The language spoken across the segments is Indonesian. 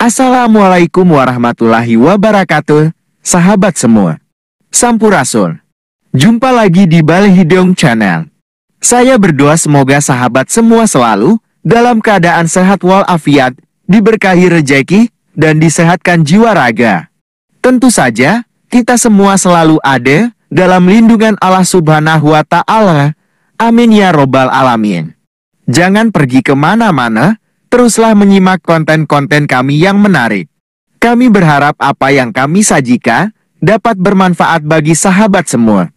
Assalamualaikum warahmatullahi wabarakatuh, sahabat semua. Sampurasun. Jumpa lagi di Balihidung Channel. Saya berdoa semoga sahabat semua selalu dalam keadaan sehat walafiat, diberkahi rejeki, dan disehatkan jiwa raga. Tentu saja, kita semua selalu ada dalam lindungan Allah Subhanahu wa Ta'ala. Amin ya Robbal Alamin. Jangan pergi kemana-mana. Teruslah menyimak konten-konten kami yang menarik. Kami berharap apa yang kami sajikan dapat bermanfaat bagi sahabat semua.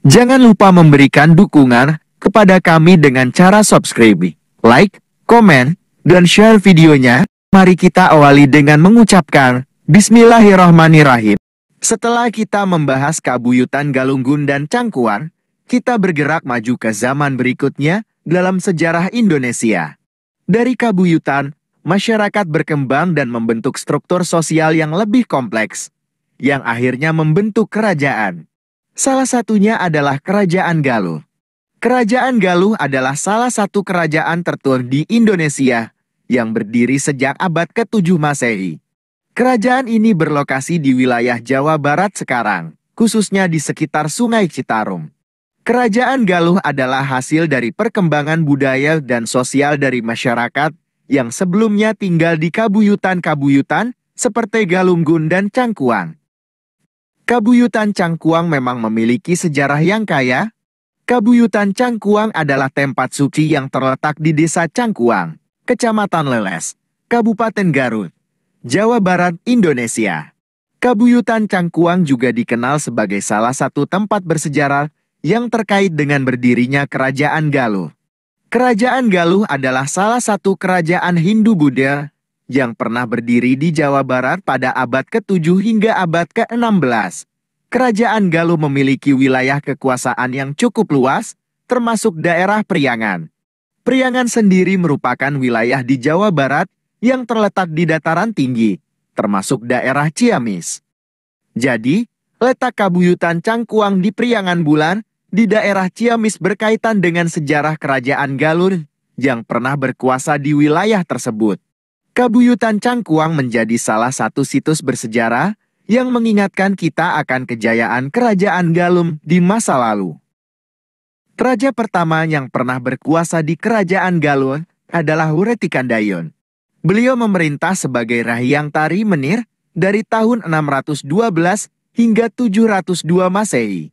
Jangan lupa memberikan dukungan kepada kami dengan cara subscribe, like, komen, dan share videonya. Mari kita awali dengan mengucapkan Bismillahirrahmanirrahim. Setelah kita membahas kabuyutan Galunggun dan Cangkuang, kita bergerak maju ke zaman berikutnya dalam sejarah Indonesia. Dari kabuyutan, masyarakat berkembang dan membentuk struktur sosial yang lebih kompleks, yang akhirnya membentuk kerajaan. Salah satunya adalah Kerajaan Galuh. Kerajaan Galuh adalah salah satu kerajaan tertua di Indonesia, yang berdiri sejak abad ke-7 Masehi. Kerajaan ini berlokasi di wilayah Jawa Barat sekarang, khususnya di sekitar Sungai Citarum. Kerajaan Galuh adalah hasil dari perkembangan budaya dan sosial dari masyarakat yang sebelumnya tinggal di kabuyutan-kabuyutan seperti Galunggun dan Cangkuang. Kabuyutan Cangkuang memang memiliki sejarah yang kaya. Kabuyutan Cangkuang adalah tempat suci yang terletak di Desa Cangkuang, Kecamatan Leles, Kabupaten Garut, Jawa Barat, Indonesia. Kabuyutan Cangkuang juga dikenal sebagai salah satu tempat bersejarah yang terkait dengan berdirinya Kerajaan Galuh. Kerajaan Galuh adalah salah satu kerajaan Hindu-Buddha yang pernah berdiri di Jawa Barat pada abad ke-7 hingga abad ke-16. Kerajaan Galuh memiliki wilayah kekuasaan yang cukup luas, termasuk daerah Priangan. Priangan sendiri merupakan wilayah di Jawa Barat yang terletak di dataran tinggi, termasuk daerah Ciamis. Jadi, letak kabuyutan Cangkuang di Priangan Bulan di daerah Ciamis berkaitan dengan sejarah Kerajaan Galuh yang pernah berkuasa di wilayah tersebut. Kabuyutan Cangkuang menjadi salah satu situs bersejarah yang mengingatkan kita akan kejayaan Kerajaan Galuh di masa lalu. Raja pertama yang pernah berkuasa di Kerajaan Galuh adalah Wretikandayun. Beliau memerintah sebagai Rahyang Tari Menir dari tahun 612 hingga 702 Masehi.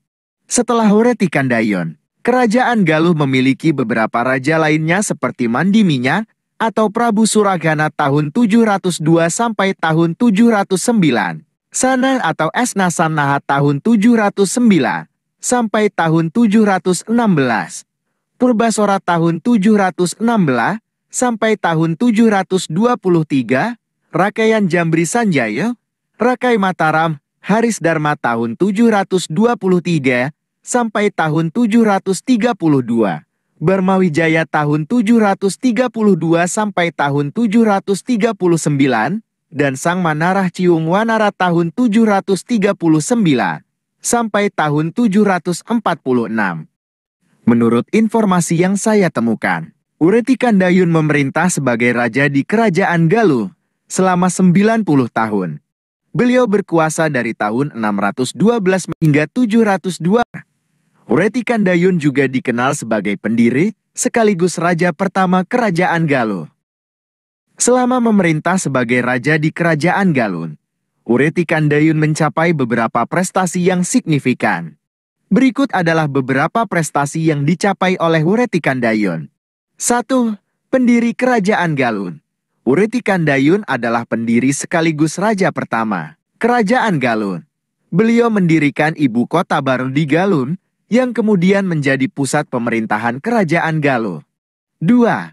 Setelah Wretikandayun, Kerajaan Galuh memiliki beberapa raja lainnya seperti Mandiminyak atau Prabu Suragana tahun 702 sampai tahun 709, Sanan atau Esnasanaha tahun 709 sampai tahun 716, Purbasora tahun 716 sampai tahun 723, Rakayan Jambri Sanjaya, Rakai Mataram, Haris Dharma tahun 723 sampai tahun 732, Barmawijaya tahun 732 sampai tahun 739, dan Sang Manarah Ciung Wanara tahun 739 sampai tahun 746. Menurut informasi yang saya temukan, Wretikandayun memerintah sebagai raja di Kerajaan Galuh selama 90 tahun. Beliau berkuasa dari tahun 612 hingga 702. Wretikandayun juga dikenal sebagai pendiri sekaligus raja pertama Kerajaan Galuh. Selama memerintah sebagai raja di Kerajaan Galuh, Wretikandayun mencapai beberapa prestasi yang signifikan. Berikut adalah beberapa prestasi yang dicapai oleh Wretikandayun. 1. Pendiri Kerajaan Galuh. Wretikandayun adalah pendiri sekaligus raja pertama Kerajaan Galuh. Beliau mendirikan ibu kota baru di Galuh, yang kemudian menjadi pusat pemerintahan Kerajaan Galuh. 2.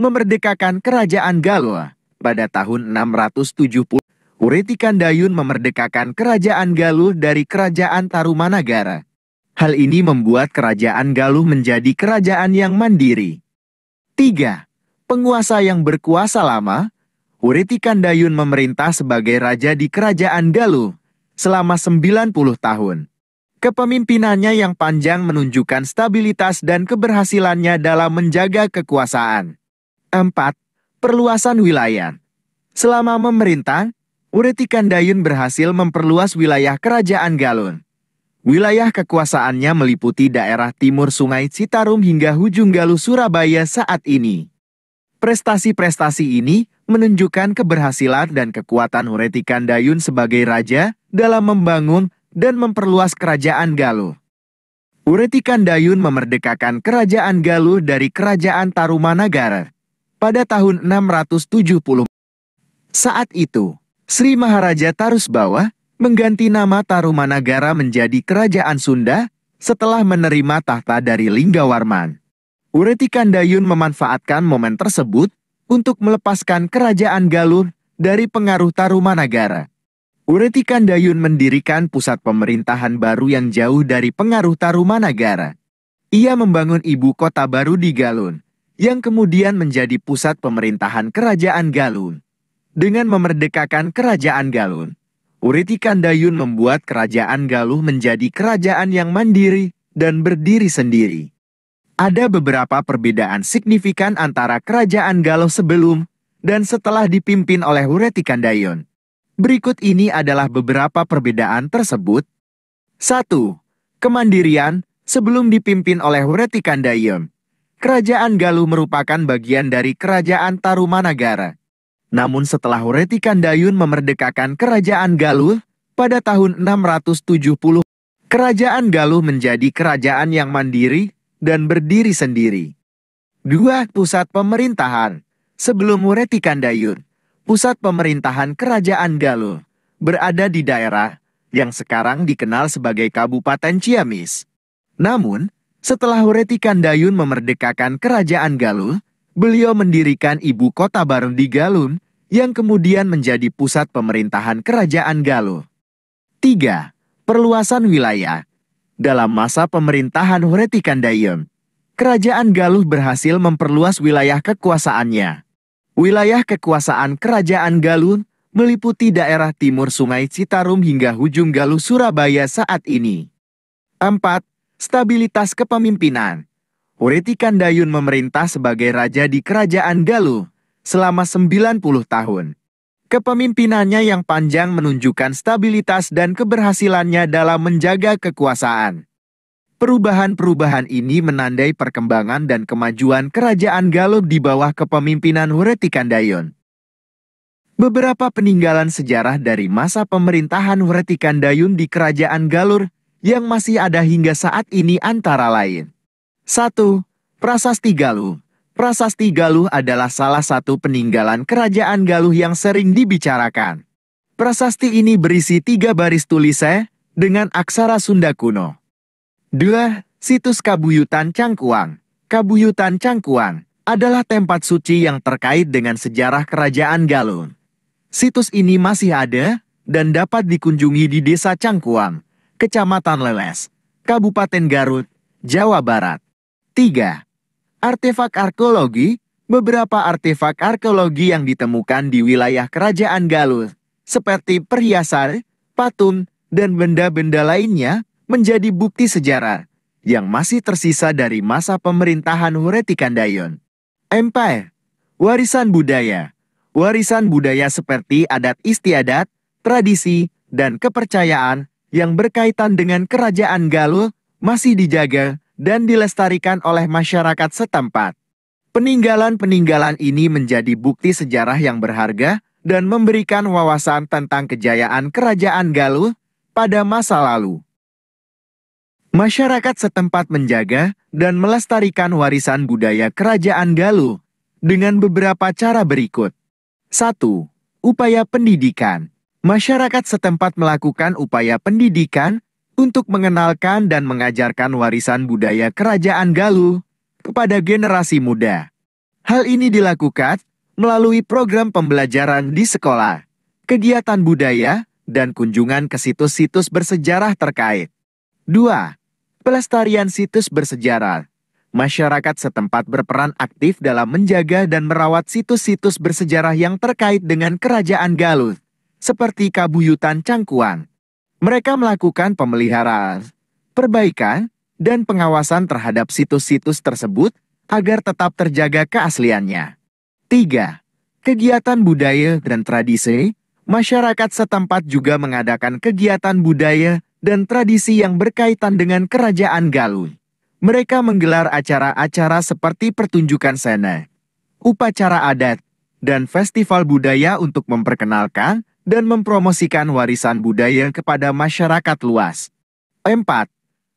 Memerdekakan Kerajaan Galuh. Pada tahun 670, Wretikandayun memerdekakan Kerajaan Galuh dari Kerajaan Tarumanagara. Hal ini membuat Kerajaan Galuh menjadi kerajaan yang mandiri. 3. Penguasa yang berkuasa lama. Wretikandayun memerintah sebagai raja di Kerajaan Galuh selama 90 tahun. Kepemimpinannya yang panjang menunjukkan stabilitas dan keberhasilannya dalam menjaga kekuasaan. 4. Perluasan wilayah. Selama memerintah, Uretikandayun berhasil memperluas wilayah kerajaan Galuh. Wilayah kekuasaannya meliputi daerah timur Sungai Citarum hingga Hujung Galuh Surabaya saat ini. Prestasi-prestasi ini menunjukkan keberhasilan dan kekuatan Uretikandayun sebagai raja dalam membangun dan memperluas kerajaan Galuh. Uretikandayun memerdekakan kerajaan Galuh dari kerajaan Tarumanagara pada tahun 670. Saat itu, Sri Maharaja Tarusbawa mengganti nama Tarumanagara menjadi Kerajaan Sunda setelah menerima tahta dari Linggawarman. Uretikandayun memanfaatkan momen tersebut untuk melepaskan kerajaan Galuh dari pengaruh Tarumanagara. Uretikandayun mendirikan pusat pemerintahan baru yang jauh dari pengaruh Tarumanagara. Ia membangun ibu kota baru di Galuh, yang kemudian menjadi pusat pemerintahan kerajaan Galuh. Dengan memerdekakan kerajaan Galuh, Uretikandayun membuat kerajaan Galuh menjadi kerajaan yang mandiri dan berdiri sendiri. Ada beberapa perbedaan signifikan antara kerajaan Galuh sebelum dan setelah dipimpin oleh Uretikandayun. Berikut ini adalah beberapa perbedaan tersebut. 1. Kemandirian sebelum dipimpin oleh Uretikandayun. Kerajaan Galuh merupakan bagian dari kerajaan Tarumanagara. Namun setelah Uretikandayun memerdekakan kerajaan Galuh pada tahun 670, kerajaan Galuh menjadi kerajaan yang mandiri dan berdiri sendiri. 2. Pusat pemerintahan. Sebelum Uretikandayun, pusat pemerintahan kerajaan Galuh berada di daerah yang sekarang dikenal sebagai Kabupaten Ciamis. Namun, setelah Uretikandayun memerdekakan kerajaan Galuh, beliau mendirikan ibu kota baru di Galuh yang kemudian menjadi pusat pemerintahan kerajaan Galuh. 3. Perluasan wilayah. Dalam masa pemerintahan Uretikandayun, kerajaan Galuh berhasil memperluas wilayah kekuasaannya. Wilayah kekuasaan kerajaan Galuh meliputi daerah timur Sungai Citarum hingga Hujung Galuh Surabaya saat ini. 4. Stabilitas kepemimpinan. Uretikandayun memerintah sebagai raja di kerajaan Galuh selama 90 tahun. Kepemimpinannya yang panjang menunjukkan stabilitas dan keberhasilannya dalam menjaga kekuasaan. Perubahan-perubahan ini menandai perkembangan dan kemajuan kerajaan Galuh di bawah kepemimpinan Uretikandayun. Beberapa peninggalan sejarah dari masa pemerintahan Uretikandayun di kerajaan Galuh yang masih ada hingga saat ini antara lain. 1. Prasasti Galuh. Prasasti Galuh adalah salah satu peninggalan kerajaan Galuh yang sering dibicarakan. Prasasti ini berisi 3 baris tulisan dengan aksara Sunda kuno. 2. Situs Kabuyutan Cangkuang. Kabuyutan Cangkuang adalah tempat suci yang terkait dengan sejarah kerajaan Galuh. Situs ini masih ada dan dapat dikunjungi di Desa Cangkuang, Kecamatan Leles, Kabupaten Garut, Jawa Barat. 3. Artefak arkeologi. Beberapa artefak arkeologi yang ditemukan di wilayah kerajaan Galuh, seperti perhiasan, patung, dan benda-benda lainnya, menjadi bukti sejarah yang masih tersisa dari masa pemerintahan Uretikandayun. 4. Warisan budaya. Warisan budaya seperti adat istiadat, tradisi, dan kepercayaan yang berkaitan dengan kerajaan Galuh masih dijaga dan dilestarikan oleh masyarakat setempat. Peninggalan-peninggalan ini menjadi bukti sejarah yang berharga dan memberikan wawasan tentang kejayaan kerajaan Galuh pada masa lalu. Masyarakat setempat menjaga dan melestarikan warisan budaya kerajaan Galuh dengan beberapa cara berikut. 1. Upaya pendidikan. Masyarakat setempat melakukan upaya pendidikan untuk mengenalkan dan mengajarkan warisan budaya kerajaan Galuh kepada generasi muda. Hal ini dilakukan melalui program pembelajaran di sekolah, kegiatan budaya, dan kunjungan ke situs-situs bersejarah terkait. 2. Pelestarian situs bersejarah. Masyarakat setempat berperan aktif dalam menjaga dan merawat situs-situs bersejarah yang terkait dengan kerajaan Galuh, seperti Kabuyutan Cangkuang. Mereka melakukan pemeliharaan, perbaikan, dan pengawasan terhadap situs-situs tersebut agar tetap terjaga keasliannya. 3. kegiatan budaya dan tradisi, masyarakat setempat juga mengadakan kegiatan budaya dan tradisi yang berkaitan dengan kerajaan Galuh. Mereka menggelar acara-acara seperti pertunjukan seni, upacara adat, dan festival budaya untuk memperkenalkan dan mempromosikan warisan budaya kepada masyarakat luas. 4.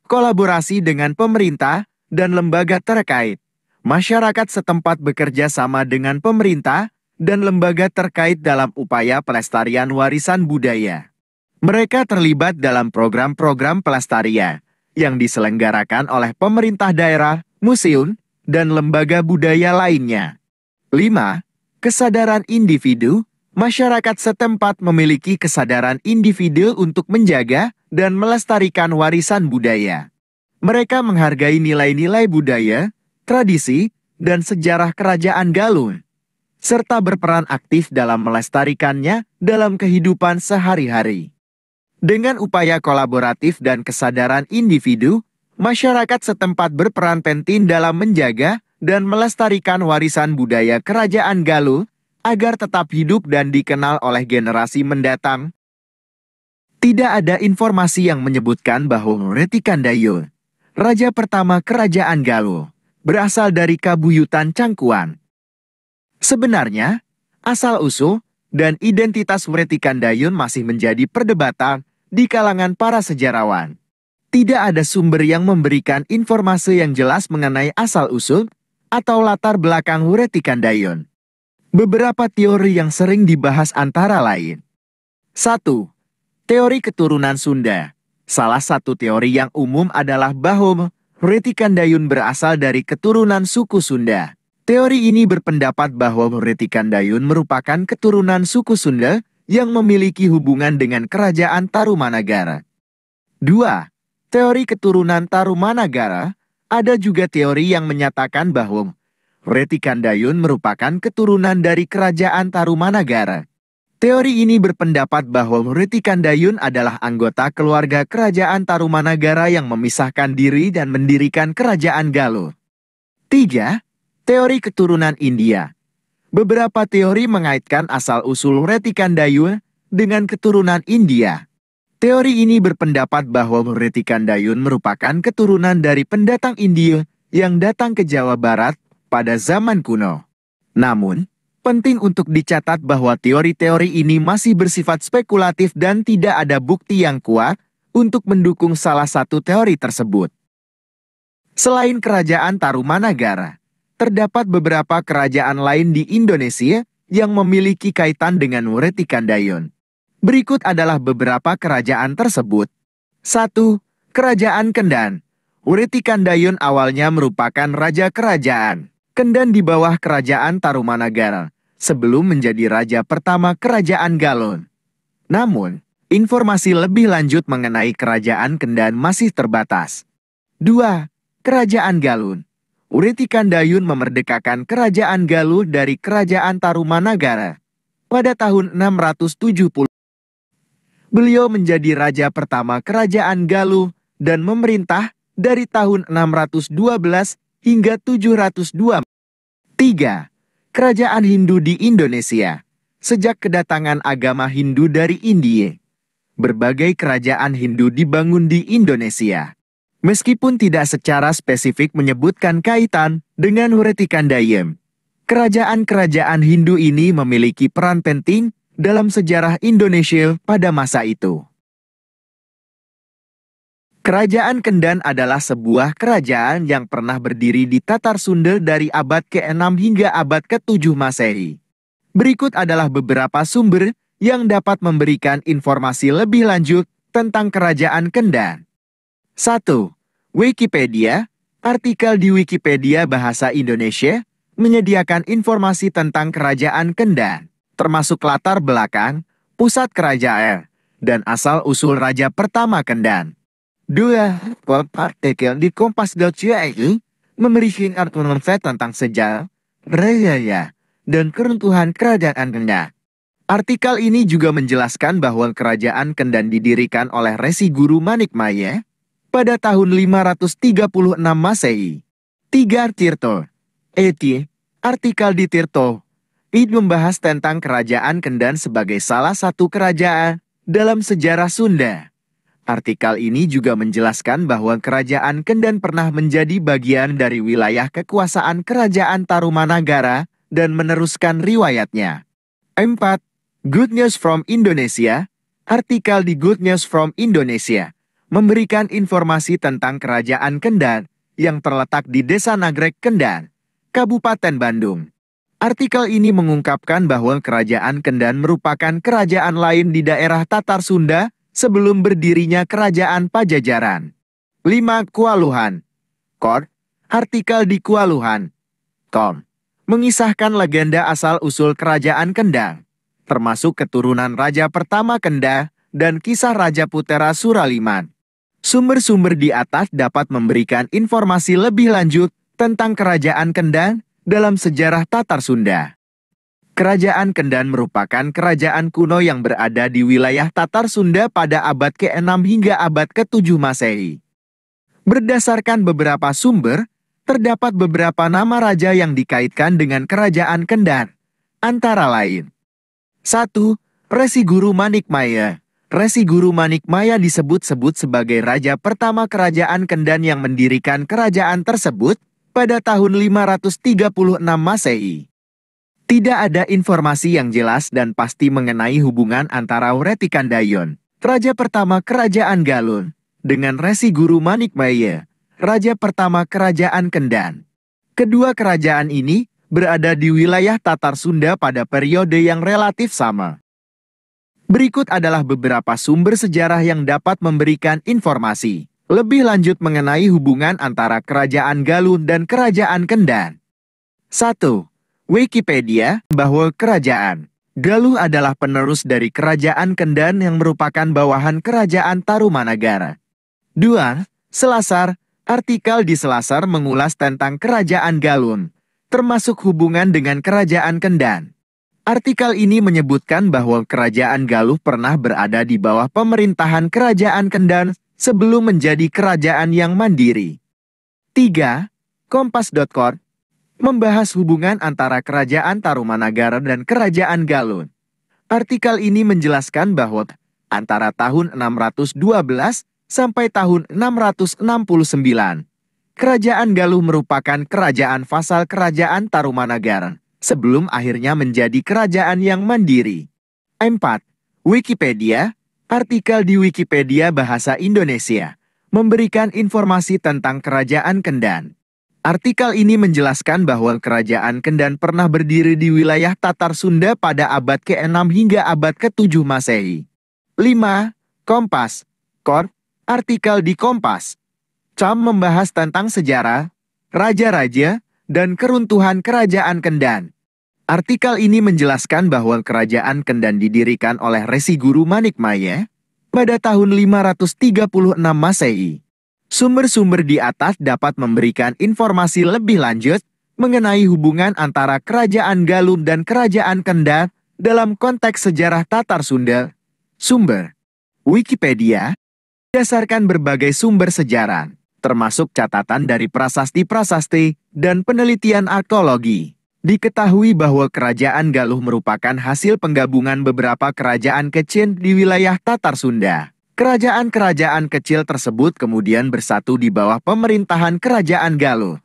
Kolaborasi dengan pemerintah dan lembaga terkait. Masyarakat setempat bekerja sama dengan pemerintah dan lembaga terkait dalam upaya pelestarian warisan budaya. Mereka terlibat dalam program-program pelestarian yang diselenggarakan oleh pemerintah daerah, museum, dan lembaga budaya lainnya. 5. Kesadaran individu. Masyarakat setempat memiliki kesadaran individu untuk menjaga dan melestarikan warisan budaya. Mereka menghargai nilai-nilai budaya, tradisi, dan sejarah kerajaan Galuh, serta berperan aktif dalam melestarikannya dalam kehidupan sehari-hari. Dengan upaya kolaboratif dan kesadaran individu, masyarakat setempat berperan penting dalam menjaga dan melestarikan warisan budaya kerajaan Galuh agar tetap hidup dan dikenal oleh generasi mendatang. Tidak ada informasi yang menyebutkan bahwa Wretikandayun, raja pertama kerajaan Galuh, berasal dari Kabuyutan Cangkuan. Sebenarnya, asal-usul dan identitas Wretikandayun masih menjadi perdebatan di kalangan para sejarawan. Tidak ada sumber yang memberikan informasi yang jelas mengenai asal-usul atau latar belakang Wretikandayun. Beberapa teori yang sering dibahas antara lain. 1. Teori keturunan Sunda. Salah satu teori yang umum adalah bahwa Wretikandayun berasal dari keturunan suku Sunda. Teori ini berpendapat bahwa Wretikandayun merupakan keturunan suku Sunda yang memiliki hubungan dengan kerajaan Tarumanagara. 2. Teori keturunan Tarumanagara. Ada juga teori yang menyatakan bahwa Wretikandayun merupakan keturunan dari kerajaan Tarumanagara. Teori ini berpendapat bahwa Wretikandayun adalah anggota keluarga kerajaan Tarumanagara yang memisahkan diri dan mendirikan kerajaan Galuh. 3. Teori keturunan India. Beberapa teori mengaitkan asal-usul Wretikandayun dengan keturunan India. Teori ini berpendapat bahwa Wretikandayun merupakan keturunan dari pendatang India yang datang ke Jawa Barat pada zaman kuno. Namun, penting untuk dicatat bahwa teori-teori ini masih bersifat spekulatif dan tidak ada bukti yang kuat untuk mendukung salah satu teori tersebut. Selain kerajaan Tarumanagara, terdapat beberapa kerajaan lain di Indonesia yang memiliki kaitan dengan Wretikandayun. Berikut adalah beberapa kerajaan tersebut. 1. Kerajaan Kendan. Wretikandayun awalnya merupakan raja kerajaan Kendan di bawah kerajaan Tarumanagara, sebelum menjadi raja pertama kerajaan Galuh. Namun, informasi lebih lanjut mengenai kerajaan Kendan masih terbatas. 2. Kerajaan Galuh. Wretikandayun memerdekakan kerajaan Galuh dari kerajaan Tarumanagara pada tahun 670. Beliau menjadi raja pertama kerajaan Galuh dan memerintah dari tahun 612 hingga 702. 3. Kerajaan Hindu di Indonesia. Sejak kedatangan agama Hindu dari India, berbagai kerajaan Hindu dibangun di Indonesia. Meskipun tidak secara spesifik menyebutkan kaitan dengan Wretikandayun, kerajaan-kerajaan Hindu ini memiliki peran penting dalam sejarah Indonesia pada masa itu. Kerajaan Kendan adalah sebuah kerajaan yang pernah berdiri di Tatar Sunda dari abad ke-6 hingga abad ke-7 Masehi. Berikut adalah beberapa sumber yang dapat memberikan informasi lebih lanjut tentang kerajaan Kendan. 1. Wikipedia. Artikel di Wikipedia Bahasa Indonesia menyediakan informasi tentang kerajaan Kendan, termasuk latar belakang, pusat kerajaan, dan asal-usul raja pertama Kendan. 2. Artikel di Kompas.co.id memberikan informasi tentang sejarah, budaya, dan keruntuhan kerajaan Kendan. Artikel ini juga menjelaskan bahwa kerajaan Kendan didirikan oleh Resi Guru Manikmaya pada tahun 536 Masehi. 3. Tirto. Artikel di Tirto It membahas tentang Kerajaan Kendan sebagai salah satu kerajaan dalam sejarah Sunda. Artikel ini juga menjelaskan bahwa Kerajaan Kendan pernah menjadi bagian dari wilayah kekuasaan Kerajaan Tarumanagara dan meneruskan riwayatnya. 4. Good News from Indonesia. Artikel di Good News from Indonesia memberikan informasi tentang Kerajaan Kendan yang terletak di Desa Nagrek Kendan, Kabupaten Bandung. Artikel ini mengungkapkan bahwa Kerajaan Kendan merupakan kerajaan lain di daerah Tatar Sunda sebelum berdirinya Kerajaan Pajajaran. 5. Kualuhan. Kor. Artikel di kualuhan.com mengisahkan legenda asal-usul Kerajaan Kendang, termasuk keturunan Raja pertama Kendang dan kisah Raja Putera Suraliman. Sumber-sumber di atas dapat memberikan informasi lebih lanjut tentang Kerajaan Kendang dalam sejarah Tatar Sunda. Kerajaan Kendan merupakan kerajaan kuno yang berada di wilayah Tatar Sunda pada abad ke-6 hingga abad ke-7 Masehi. Berdasarkan beberapa sumber, terdapat beberapa nama raja yang dikaitkan dengan Kerajaan Kendan, antara lain 1. Resi Guru Manikmaya. Resi Guru Manikmaya disebut-sebut sebagai raja pertama Kerajaan Kendan yang mendirikan kerajaan tersebut pada tahun 536 Masehi. Tidak ada informasi yang jelas dan pasti mengenai hubungan antara Wretikandaion, raja pertama Kerajaan Galun, dengan Resi Guru Manikmaya, raja pertama Kerajaan Kendan. Kedua kerajaan ini berada di wilayah Tatar Sunda pada periode yang relatif sama. Berikut adalah beberapa sumber sejarah yang dapat memberikan informasi lebih lanjut mengenai hubungan antara Kerajaan Galun dan Kerajaan Kendan. 1. Wikipedia, bahwa Kerajaan Galuh adalah penerus dari Kerajaan Kendan yang merupakan bawahan Kerajaan Tarumanagara. 2. Selasar, artikel di Selasar mengulas tentang Kerajaan Galun, termasuk hubungan dengan Kerajaan Kendan. Artikel ini menyebutkan bahwa Kerajaan Galuh pernah berada di bawah pemerintahan Kerajaan Kendan sebelum menjadi kerajaan yang mandiri. 3. Kompas.com membahas hubungan antara Kerajaan Tarumanagara dan Kerajaan Galun. Artikel ini menjelaskan bahwa antara tahun 612 sampai tahun 669, Kerajaan Galuh merupakan kerajaan vasal Kerajaan Tarumanagara sebelum akhirnya menjadi kerajaan yang mandiri. 4. Wikipedia. Artikel di Wikipedia Bahasa Indonesia memberikan informasi tentang Kerajaan Kendan. Artikel ini menjelaskan bahwa Kerajaan Kendan pernah berdiri di wilayah Tatar Sunda pada abad ke-6 hingga abad ke-7 Masehi. 5. Kompas. Kor. Artikel di Kompas.com membahas tentang sejarah, raja-raja, dan keruntuhan Kerajaan Kendan. Artikel ini menjelaskan bahwa Kerajaan Kendan didirikan oleh Resi Guru Manikmaya pada tahun 536 Masehi. Sumber-sumber di atas dapat memberikan informasi lebih lanjut mengenai hubungan antara Kerajaan Galun dan Kerajaan Kendan dalam konteks sejarah Tatar Sunda. Sumber Wikipedia berdasarkan berbagai sumber sejarah, termasuk catatan dari prasasti-prasasti dan penelitian arkeologi. Diketahui bahwa Kerajaan Galuh merupakan hasil penggabungan beberapa kerajaan kecil di wilayah Tatar Sunda. Kerajaan-kerajaan kecil tersebut kemudian bersatu di bawah pemerintahan Kerajaan Galuh.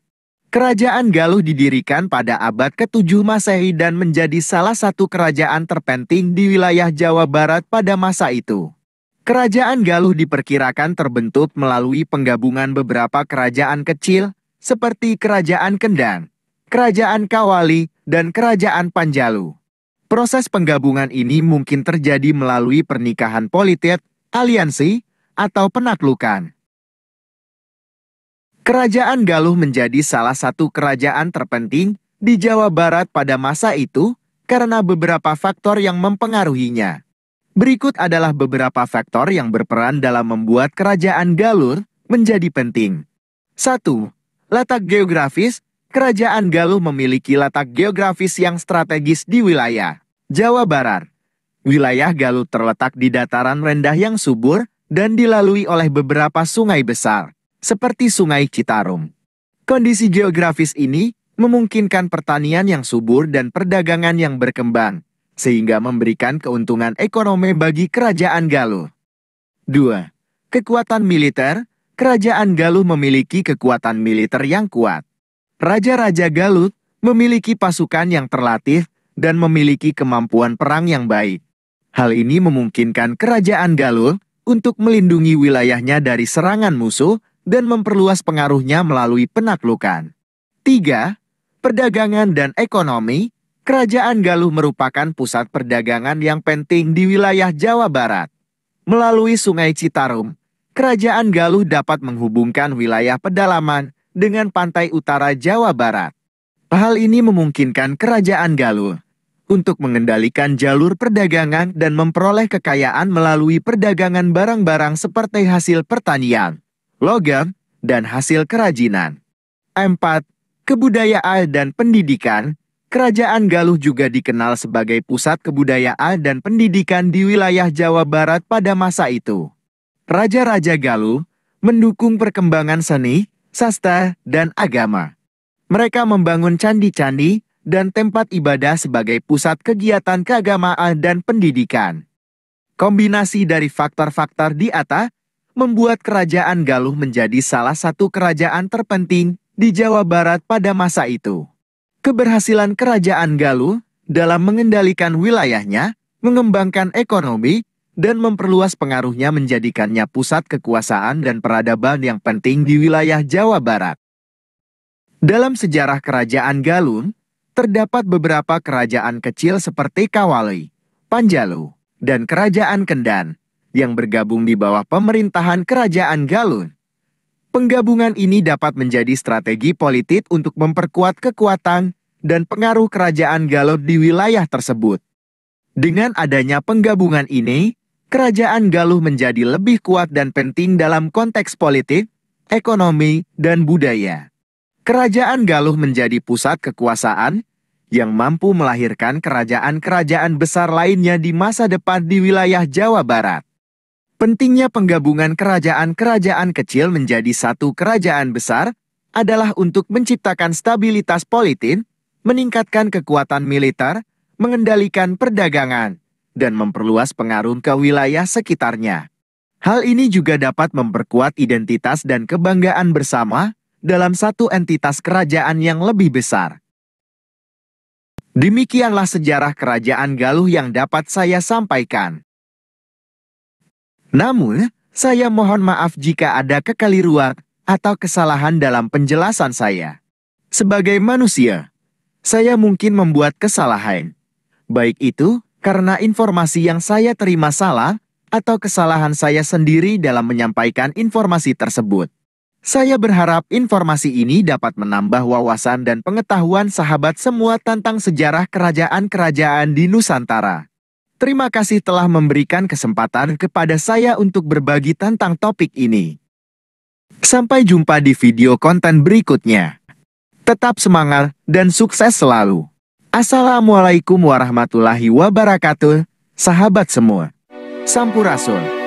Kerajaan Galuh didirikan pada abad ke-7 Masehi dan menjadi salah satu kerajaan terpenting di wilayah Jawa Barat pada masa itu. Kerajaan Galuh diperkirakan terbentuk melalui penggabungan beberapa kerajaan kecil seperti Kerajaan Kendang, Kerajaan Kawali, dan Kerajaan Panjalu. Proses penggabungan ini mungkin terjadi melalui pernikahan politik, aliansi, atau penaklukan. Kerajaan Galuh menjadi salah satu kerajaan terpenting di Jawa Barat pada masa itu karena beberapa faktor yang mempengaruhinya. Berikut adalah beberapa faktor yang berperan dalam membuat Kerajaan Galuh menjadi penting. 1. Letak geografis. Kerajaan Galuh memiliki letak geografis yang strategis di wilayah Jawa Barat. Wilayah Galuh terletak di dataran rendah yang subur dan dilalui oleh beberapa sungai besar, seperti Sungai Citarum. Kondisi geografis ini memungkinkan pertanian yang subur dan perdagangan yang berkembang, sehingga memberikan keuntungan ekonomi bagi kerajaan Galuh. 2. Kekuatan militer. Kerajaan Galuh memiliki kekuatan militer yang kuat. Raja-raja Galuh memiliki pasukan yang terlatih dan memiliki kemampuan perang yang baik. Hal ini memungkinkan kerajaan Galuh untuk melindungi wilayahnya dari serangan musuh dan memperluas pengaruhnya melalui penaklukan. 3. Perdagangan dan ekonomi. Kerajaan Galuh merupakan pusat perdagangan yang penting di wilayah Jawa Barat. Melalui Sungai Citarum, kerajaan Galuh dapat menghubungkan wilayah pedalaman dengan pantai utara Jawa Barat. Hal ini memungkinkan kerajaan Galuh untuk mengendalikan jalur perdagangan dan memperoleh kekayaan melalui perdagangan barang-barang seperti hasil pertanian, logam, dan hasil kerajinan. 4. Kebudayaan dan pendidikan. Kerajaan Galuh juga dikenal sebagai pusat kebudayaan dan pendidikan di wilayah Jawa Barat pada masa itu. Raja-raja Galuh mendukung perkembangan seni, sastra, dan agama. Mereka membangun candi-candi dan tempat ibadah sebagai pusat kegiatan keagamaan dan pendidikan. Kombinasi dari faktor-faktor di atas membuat kerajaan Galuh menjadi salah satu kerajaan terpenting di Jawa Barat pada masa itu. Keberhasilan kerajaan Galuh dalam mengendalikan wilayahnya, mengembangkan ekonomi, dan memperluas pengaruhnya menjadikannya pusat kekuasaan dan peradaban yang penting di wilayah Jawa Barat. Dalam sejarah kerajaan Galuh, terdapat beberapa kerajaan kecil seperti Kawali, Panjalu, dan Kerajaan Kendan yang bergabung di bawah pemerintahan kerajaan Galuh. Penggabungan ini dapat menjadi strategi politik untuk memperkuat kekuatan dan pengaruh kerajaan Galuh di wilayah tersebut. Dengan adanya penggabungan ini, kerajaan Galuh menjadi lebih kuat dan penting dalam konteks politik, ekonomi, dan budaya. Kerajaan Galuh menjadi pusat kekuasaan yang mampu melahirkan kerajaan-kerajaan besar lainnya di masa depan di wilayah Jawa Barat. Pentingnya penggabungan kerajaan-kerajaan kecil menjadi satu kerajaan besar adalah untuk menciptakan stabilitas politik, meningkatkan kekuatan militer, mengendalikan perdagangan, dan memperluas pengaruh ke wilayah sekitarnya. Hal ini juga dapat memperkuat identitas dan kebanggaan bersama dalam satu entitas kerajaan yang lebih besar. Demikianlah sejarah kerajaan Galuh yang dapat saya sampaikan. Namun, saya mohon maaf jika ada kekeliruan atau kesalahan dalam penjelasan saya. Sebagai manusia, saya mungkin membuat kesalahan. Baik itu karena informasi yang saya terima salah atau kesalahan saya sendiri dalam menyampaikan informasi tersebut. Saya berharap informasi ini dapat menambah wawasan dan pengetahuan sahabat semua tentang sejarah kerajaan-kerajaan di Nusantara. Terima kasih telah memberikan kesempatan kepada saya untuk berbagi tentang topik ini. Sampai jumpa di video konten berikutnya. Tetap semangat dan sukses selalu. Assalamualaikum warahmatullahi wabarakatuh, sahabat semua. Sampurasun.